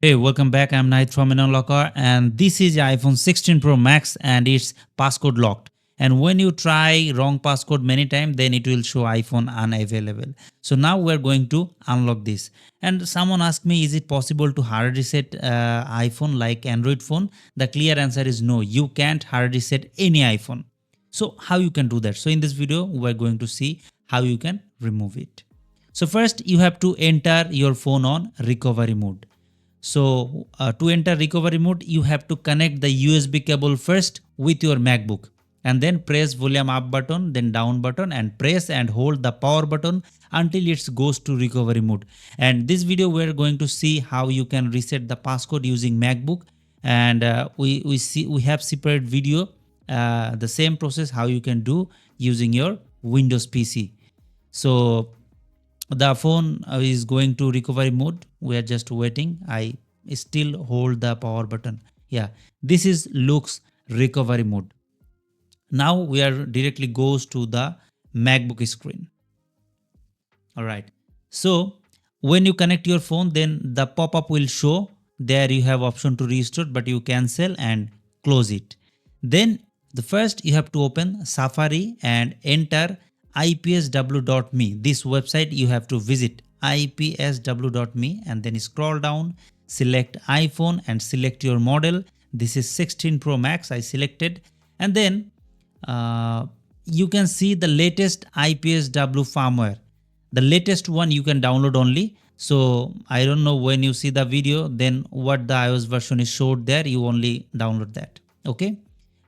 Hey, welcome back. I'm Nahid from Locker, and this is iPhone 16 Pro Max, and it's passcode locked. And when you try wrong passcode many times, then it will show iPhone unavailable. So now we're going to unlock this. And someone asked me, is it possible to hard reset iPhone like Android phone? The clear answer is no. You can't hard reset any iPhone. So how you can do that? So in this video, we're going to see how you can remove it. So first, you have to enter your phone on recovery mode. So to enter recovery mode, you have to connect the USB cable first with your MacBook and then press volume up button, then down button and press and hold the power button until it goes to recovery mode. And this video we're going to see how you can reset the passcode using MacBook, and we have separate video the same process how you can do using your Windows PC. So the phone is going to recovery mode. We are just waiting. I still hold the power button. Yeah, this is looks recovery mode. Now we are directly goes to the MacBook screen. All right, so when you connect your phone, then the pop-up will show. There you have option to restore, but you cancel and close it. Then the first you have to open Safari and enter ipsw.me. This website you have to visit ipsw.me, and then scroll down, select iPhone and select your model. This is 16 Pro Max I selected, and then you can see the latest IPSW firmware. The latest one you can download only. So I don't know when you see the video, then what the iOS version is showed there, you only download that. Okay,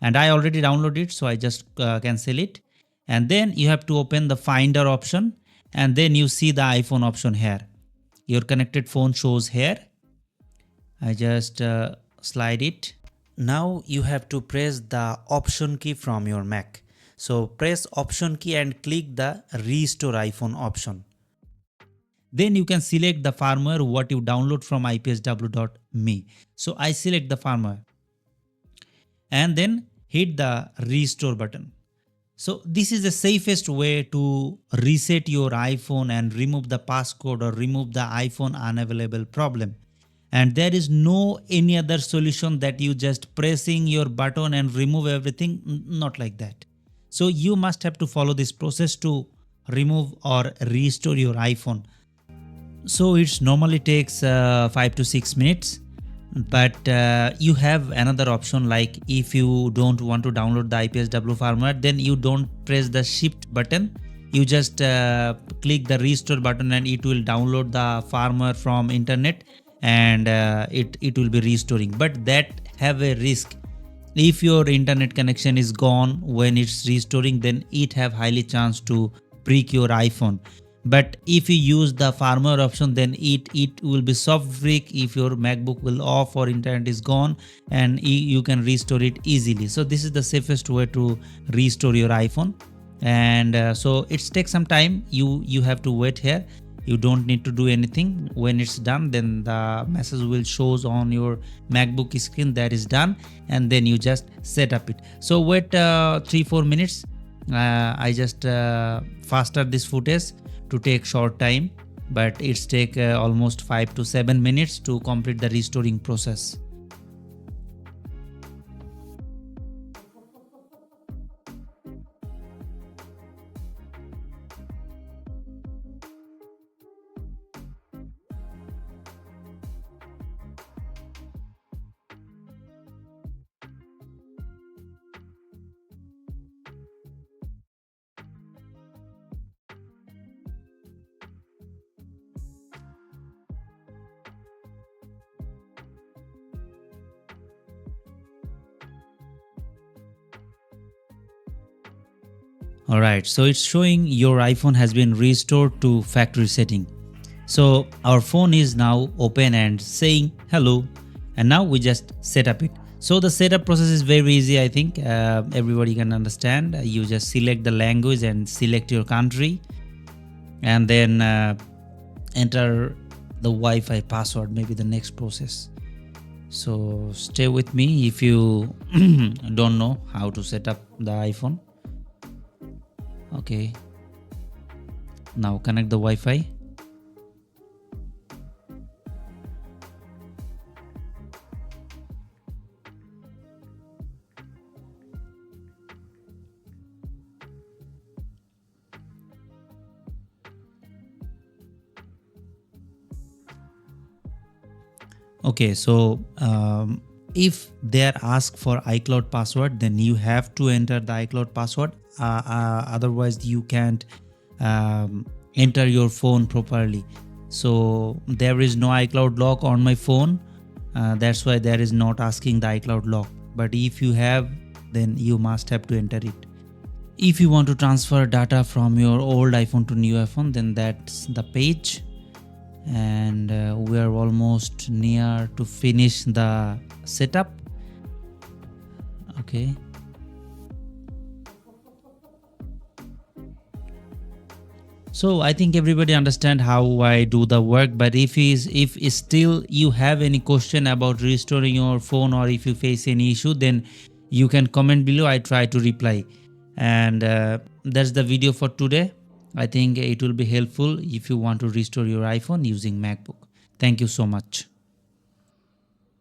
and I already downloaded it, so I just cancel it. And then you have to open the Finder option, and then you see the iPhone option here. Your connected phone shows here. I just slide it. Now you have to press the option key from your Mac. So press option key and click the restore iPhone option. Then you can select the firmware what you download from ipsw.me. So I select the firmware and then hit the restore button. So this is the safest way to reset your iPhone and remove the passcode or remove the iPhone unavailable problem. And there is no any other solution that you just pressing your button and remove everything, not like that. So you must have to follow this process to remove or restore your iPhone. So it normally takes 5 to 6 minutes, but you have another option, like if you don't want to download the IPSW firmware, then you don't press the shift button, you just click the restore button and it will download the firmware from internet, and it will be restoring. But that have a risk. If your internet connection is gone when it's restoring, then it have highly chance to break your iPhone. But if you use the firmware option, then it will be soft break if your MacBook will off or internet is gone, and you can restore it easily. So this is the safest way to restore your iPhone. And so it takes some time. You have to wait here. You don't need to do anything. When it's done, then the message will shows on your MacBook screen that is done, and then you just set up it. So wait 3-4 minutes. I just faster this footage to take short time, but it's take almost 5 to 7 minutes to complete the restoring process. Alright, so it's showing your iPhone has been restored to factory setting. So our phone is now open and saying hello, and now we just set up it. So the setup process is very easy. I think everybody can understand. You just select the language and select your country, and then enter the Wi-Fi password, maybe the next process. So stay with me if you don't know how to set up the iPhone. Okay, now connect the Wi-Fi. Okay, so if they are asked for iCloud password, then you have to enter the iCloud password. Otherwise, you can't enter your phone properly. So there is no iCloud lock on my phone. That's why there is not asking the iCloud lock. But if you have, then you must have to enter it. If you want to transfer data from your old iPhone to new iPhone, then that's the page. And we are almost near to finish the setup. Okay, so I think everybody understand how I do the work. But if still you have any question about restoring your phone, or if you face any issue, then you can comment below. I try to reply. And that's the video for today. I think it will be helpful if you want to restore your iPhone using MacBook. Thank you so much.